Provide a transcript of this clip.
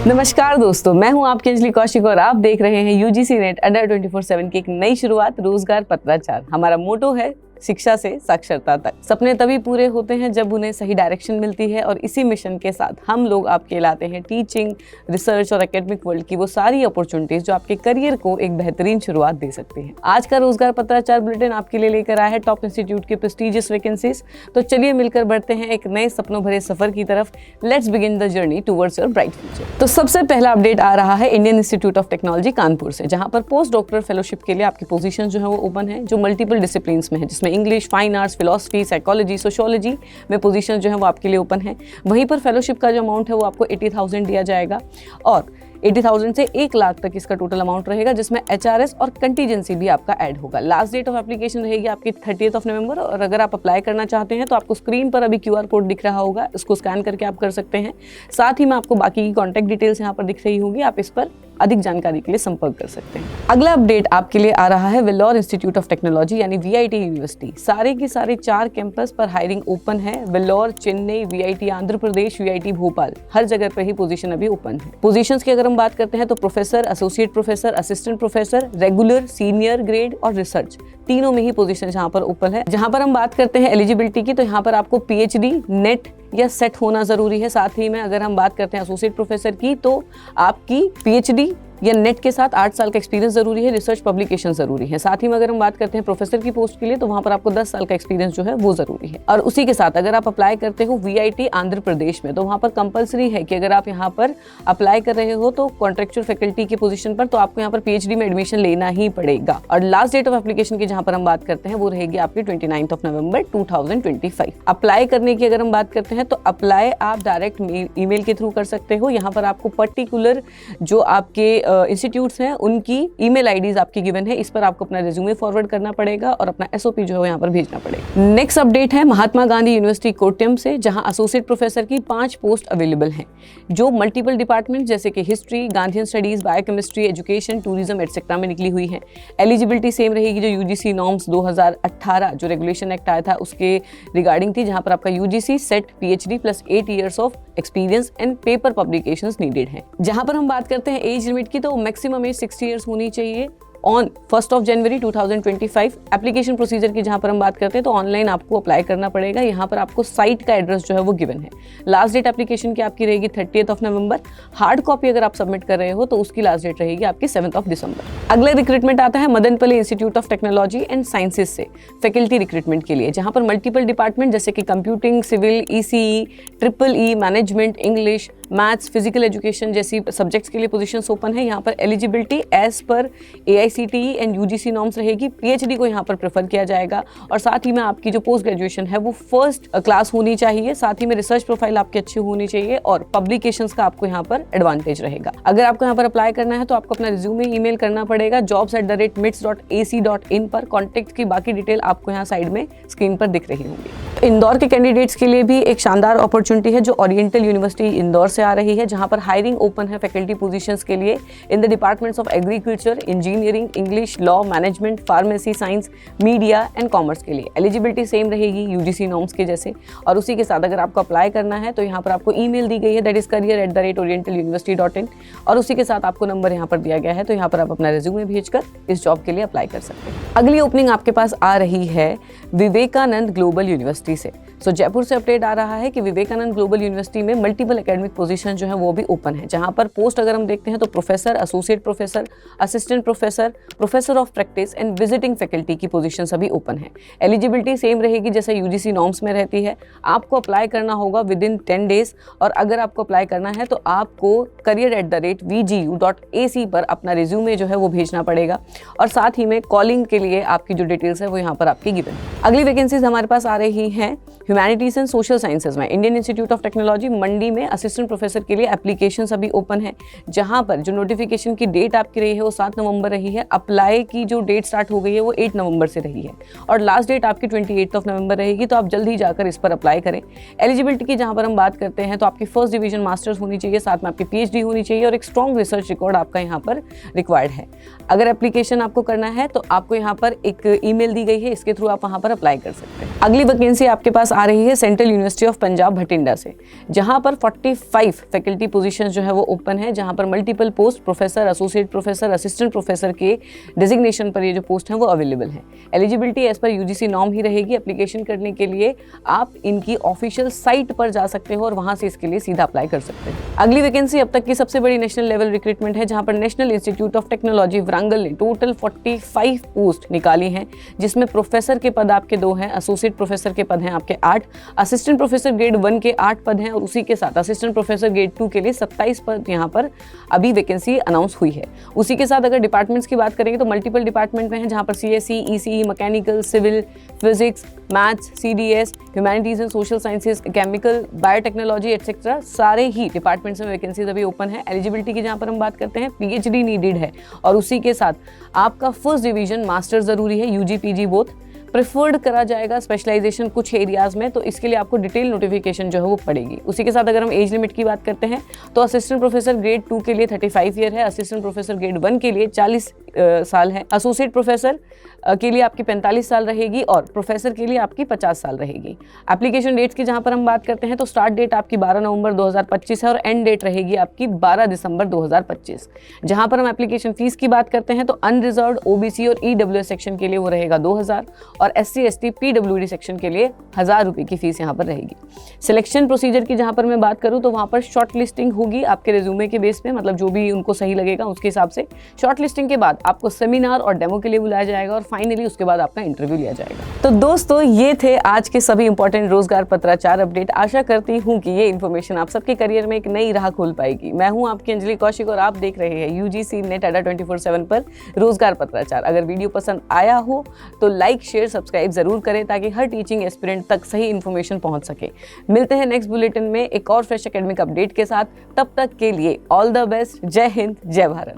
नमस्कार दोस्तों, मैं हूं आपकी अंजलि कौशिक और आप देख रहे हैं यूजीसी नेट अंडर 24/7 की एक नई शुरुआत रोजगार पत्राचार। हमारा मोटो है शिक्षा से साक्षरता तक। सपने तभी पूरे होते हैं जब उन्हें सही डायरेक्शन मिलती है और इसी मिशन के साथ हम लोग आपके लाते हैं टीचिंग, रिसर्च और एकेडमिक वर्ल्ड की वो सारी अपॉर्चुनिटीज जो आपके करियर को एक बेहतरीन शुरुआत दे सकती है। आज का रोजगार पत्राचार बुलेटिन आपके लिए लेकर आया है टॉप इंस्टीट्यूट की प्रेस्टिजियस वैकेंसीज। तो चलिए मिलकर बढ़ते हैं एक नए सपनों भरे सफर की तरफ। Let's begin the journey towards your bright future. तो सबसे पहला अपडेट आ रहा है Indian institute of technology Kanpur से, जहां पर पोस्ट डॉक्टर फेलोशिप के लिए आपकी पोजीशन जो है वो ओपन है, जो मल्टीपल डिसिप्लिन में है, जिसमें English, fine arts, philosophy, psychology, sociology में पोजीशन जो है वो आपके लिए ओपन है। वहीं पर फेलोशिप का जो अमाउंट है वो आपको 80,000 दिया जाएगा और 80,000 से 1 लाख तक इसका टोटल अमाउंट रहेगा, जिसमें HRS और कंटीजेंसी भी आपका ऐड होगा। लास्ट डेट ऑफ एप्लीकेशन रहेगी आपकी 30 नवंबर और अगर आप अप्लाई करना चाहते हैं तो आपको स्क्रीन पर अभी QR कोड दिख रहा होगा, इसको स्कैन करके आप कर सकते हैं। साथ ही में आपको बाकी की कॉन्टैक्ट डिटेल्स यहाँ पर दिख रही होगी, आप इस पर अधिक जानकारी के लिए संपर्क कर सकते हैं। अगला अपडेट आपके लिए आ रहा है वेल्लोर इंस्टीट्यूट ऑफ टेक्नोलॉजी यानी VIT यूनिवर्सिटी। सारे के सारे 4 कैंपस पर हायरिंग ओपन है। वेल्लोर, चेन्नई, VIT आंध्र प्रदेश, VIT भोपाल, हर जगह पर ही पोजीशन अभी ओपन है। पोजीशंस की अगर हम बात करते हैं तो professor, associate professor, assistant professor, regular, senior grade और रिसर्च, तीनों में ही पोजीशन यहाँ पर ओपन है। जहाँ पर हम बात करते हैं एलिजिबिलिटी की, तो यहाँ पर आपको PhD, नेट या सेट होना जरूरी है। साथ ही में अगर हम बात करते हैं एसोसिएट प्रोफेसर की, तो आपकी PhD या नेट के साथ 8 साल का एक्सपीरियंस जरूरी है, रिसर्च पब्लिकेशन जरूरी है। साथ ही में अगर हम बात करते हैं प्रोफेसर की पोस्ट के लिए, तो वहां पर आपको 10 साल का एक्सपीरियंस जो है वो जरूरी है। और उसी के साथ अगर आप अप्लाई करते हो VIT आंध्र प्रदेश में, तो वहां पर कंपलसरी है कि अगर आप यहाँ पर अप्लाई कर रहे हो तो कॉन्ट्रेक्चुअल फैकल्टी की पोजीशन पर, तो आपको यहाँ पर PhD में एडमिशन लेना ही पड़ेगा। और लास्ट डेट ऑफ एप्लीकेशन की जहां पर हम बात करते हैं वो रहेगी आपकी 29 नवंबर 2025। अप्लाई करने की अगर हम बात करते हैं तो अप्लाई आप डायरेक्ट ईमेल के थ्रू कर सकते हो। यहाँ पर आपको पर्टिकुलर जो आपके इंस्टीट्यूट्स हैं उनकी ईमेल आईडीज आपकी गिवन है, इस पर आपको अपना रिज्यूमे फॉरवर्ड करना पड़ेगा और अपना SOP जो है यहाँ पर भेजना पड़ेगा। नेक्स्ट अपडेट है महात्मा गांधी यूनिवर्सिटी कोट्टयम से, जहां एसोसिएट प्रोफेसर की 5 पोस्ट अवेलेबल हैं, जो मल्टीपल डिपार्टमेंट जैसे कि history, Gandhian studies, biochemistry, education, tourism etcetera में निकली हुई है। एलिजिबिलिटी सेम रहेगी जो UGC नॉर्म्स 2018 जो रेगुलेशन एक्ट आया था उसके रिगार्डिंग थी, जहां पर आपका UGC set PhD plus 8 years of experience and paper publications needed है। जहां पर हम बात करते हैं एज लिमिट की, तो मैक्सिमम एज 60 ईयर्स होनी चाहिए ऑन 1 जनवरी 2025। एप्लीकेशन प्रोसीजर की जहां पर हम बात करते हैं तो ऑनलाइन आपको अप्लाई करना पड़ेगा। यहाँ पर आपको साइट का एड्रेस जो है वो गिवन है। लास्ट डेट एप्लीकेशन की आपकी रहेगी 30 नवंबर। हार्ड कॉपी अगर आप सबमिट कर रहे हो तो उसकी लास्ट डेट रहेगी आपकी 7 दिसंबर। अगला रिक्रूटमेंट आता है Madanapalle institute of technology and sciences से फैकल्टी रिक्रूटमेंट के लिए, जहां पर मल्टीपल डिपार्टमेंट जैसे कि computing, civil, ECE, EEE, management, English, maths, physical education जैसी सब्जेक्ट्स के लिए पोजीशंस ओपन है। यहाँ पर एलिजिबिलिटी एज पर AICTE एंड UGC नॉर्म्स रहेगी। PhD को यहाँ पर प्रेफर किया जाएगा और साथ ही में आपकी जो पोस्ट ग्रेजुएशन है वो फर्स्ट क्लास होनी चाहिए। साथ ही में रिसर्च प्रोफाइल आपकी अच्छी होनी चाहिए और पब्लिकेशंस का आपको यहाँ पर एडवांटेज रहेगा। अगर आपको यहाँ पर अप्लाई करना है तो आपको अपना रिज्यूमे ईमेल करना पड़ेगा jobs@mits.ac.in पर। कॉन्टेक्ट की बाकी डिटेल आपको यहाँ साइड में स्क्रीन पर दिख रही होंगी। इंदौर के कैंडिडेट्स के लिए भी एक शानदार अपॉर्चुनिटी है जो ओरिएंटल यूनिवर्सिटी इंदौर से आ रही है, जहां पर हायरिंग ओपन है फैकल्टी पोजीशंस के लिए in the departments of agriculture, engineering, English, law, management, pharmacy, science, media and commerce के लिए। एलिजिबिलिटी सेम रहेगी UGC नॉर्म्स के जैसे। और उसी के साथ अगर आपको अप्लाई करना है तो यहाँ पर आपको ईमेल दी गई है, दैट इज career@orientaluniversity.in और उसी के साथ आपको नंबर यहाँ पर दिया गया है, तो यहाँ पर आप अपना रिज्यूमे भेजकर इस जॉब के लिए अप्लाई कर सकते हैं। अगली ओपनिंग आपके पास आ रही है विवेकानंद ग्लोबल यूनिवर्सिटी से। जयपुर से अपडेट आ रहा है कि विवेकानंद ग्लोबल यूनिवर्सिटी में मल्टीपल एकेडमिक पोजीशन जो है वो भी ओपन है, जहां पर पोस्ट अगर हम देखते हैं तो professor, associate professor, assistant professor, professor of practice and visiting faculty की पोजीशन अभी ओपन है। एलिजिबिलिटी सेम रहेगी जैसे UGC नॉर्म्स में रहती है। आपको अप्लाई करना होगा विदिन 10 डेज और अगर आपको अप्लाई करना है तो आपको career@vgu.ac पर अपना रिज्यूमे जो है वो भेजना पड़ेगा और साथ ही में कॉलिंग के लिए आपकी जो डिटेल्स है वो यहाँ पर आपकी गिवन है। अगली वैकेंसीज हमारे पास आ रही हैं ह्यूमैनिटीज एंड सोशल साइंसेज में। इंडियन इंस्टीट्यूट ऑफ टेक्नोलॉजी मंडी में असिस्टेंट प्रोफेसर के लिए एप्लीकेशंस अभी ओपन है, जहां पर जो नोटिफिकेशन की डेट आपकी रही है वो 7 नवंबर रही है। अप्लाई की जो डेट स्टार्ट हो गई है वो 8 नवंबर से रही है और लास्ट डेट आपकी 28 नवंबर रहेगी, तो आप जल्दी जाकर इस पर अप्लाई करें। एलिजिबिलिटी की जहां पर हम बात करते हैं तो आपकी फर्स्ट डिवीजन मास्टर्स होनी चाहिए, साथ में आपकी PhD होनी चाहिए और एक स्ट्रॉन्ग रिसर्च रिकॉर्ड आपका यहाँ पर रिक्वायर्ड है। अगर एप्लीकेशन आपको करना है तो आपको यहाँ पर एक ईमेल दी गई है, इसके थ्रू आप वहाँ पर अप्लाई कर सकते हैं। अगली वैकेंसी आपके पास आ रही है central university of Punjab Bathinda से, जहाँ पर 45 फैकल्टी पोजीशंस जो है वो ओपन है, जहाँ पर multiple post professor, associate professor, assistant professor के डिजिग्नेशन पर ये जो पोस्ट हैं वो अवेलेबल है। Eligibility as per UGC norm ही रहेगी। एप्लीकेशन करने के लिए आप इनकी ऑफिशियल साइट पर जा सकते हो और वहाँ से इसके लिए सीधा अप्लाई कर सकते हैं। अगली वैकेंसी अब तक की सबसे बड़ी नेशनल लेवल रिक्रूटमेंट है, जहाँ पर नेशनल इंस्टीट्यूट ऑफ टेक्नोलॉजी वरांगल ने टोटल 45 पोस्ट निकाली हैं, जिसमें प्रोफेसर के पद आपके 2 हैं, एसोसिएट प्रोफेसर के पद हैं आपके 8, असिस्टेंट प्रोफेसर ग्रेड 1 के 8 पद हैं और उसी के साथ असिस्टेंट प्रोफेसर ग्रेड 2 के लिए 27 पद यहाँ पर अभी वैकेंसी अनाउंस हुई है। उसी के साथ अगर डिपार्टमेंट्स की बात करेंगे तो मल्टीपल डिपार्टमेंट में है, जहाँ पर CSE, ECE, mechanical, civil, physics, maths, CDS, humanities and social sciences, chemical, biotechnology etcetera सारे ही डिपार्टमेंट्स में वैकेंसीज अभी ओपन है। एलिजिबिलिटी की जहाँ पर हम बात करते हैं पीएचडी नीडेड है और उसी के साथ आपका फर्स्ट डिवीजन मास्टर जरूरी है, यूजी पीजी बोथ प्रेफर्ड करा जाएगा स्पेशलाइजेशन कुछ एरियाज में, तो इसके लिए आपको डिटेल नोटिफिकेशन जो है वो पड़ेगी। उसी के साथ अगर हम एज लिमिट की बात करते हैं तो असिस्टेंट प्रोफेसर ग्रेड 2 के लिए 35 ईयर है, असिस्टेंट प्रोफेसर ग्रेड 1 के लिए 40 साल है, एसोसिएट प्रोफेसर के लिए आपकी 45 साल रहेगी और प्रोफेसर के लिए आपकी 50 साल रहेगी। एप्लीकेशन डेट्स की जहां पर हम बात करते हैं तो स्टार्ट डेट आपकी 12 नवंबर 2025 है और एंड डेट रहेगी आपकी 12 दिसंबर 2025। जहां पर हम एप्लीकेशन फीस की बात करते हैं तो अनरिजर्व्ड, ओबीसी और ईडब्ल्यूएस सेक्शन के लिए वो रहेगा 2000 और एससी एसटी पीडब्ल्यूडी सेक्शन के लिए 1000 रुपये की फीस यहाँ पर रहेगी। सिलेक्शन प्रोसीजर की जहाँ पर मैं बात करूँ तो वहाँ पर शॉर्ट लिस्टिंग होगी आपके रिज्यूमे के बेस पे, मतलब जो भी उनको सही लगेगा उसके हिसाब से। शॉर्ट लिस्टिंग के बाद आपको सेमिनार और डेमो के लिए बुलाया जाएगा और फाइनली उसके बाद आपका इंटरव्यू लिया जाएगा। तो दोस्तों ये थे आज के सभी इंपॉर्टेंट रोजगार पत्राचार अपडेट। आशा करती हूँ कि ये इन्फॉर्मेशन आप सबके करियर में एक नई राह खोल पाएगी। मैं हूँ आपकी अंजलि कौशिक और आप देख रहे हैं यूजीसी नेट अड्डा 24/7 पर रोजगार पत्राचार। अगर वीडियो पसंद आया हो तो लाइक, शेयर, सब्सक्राइब जरूर करें ताकि हर टीचिंग एस्पिरेंट तक सही इन्फॉर्मेशन पहुंच सके। मिलते हैं नेक्स्ट बुलेटिन में एक और फ्रेश एकेडमिक अपडेट के साथ। तब तक के लिए ऑल द बेस्ट। जय हिंद, जय भारत।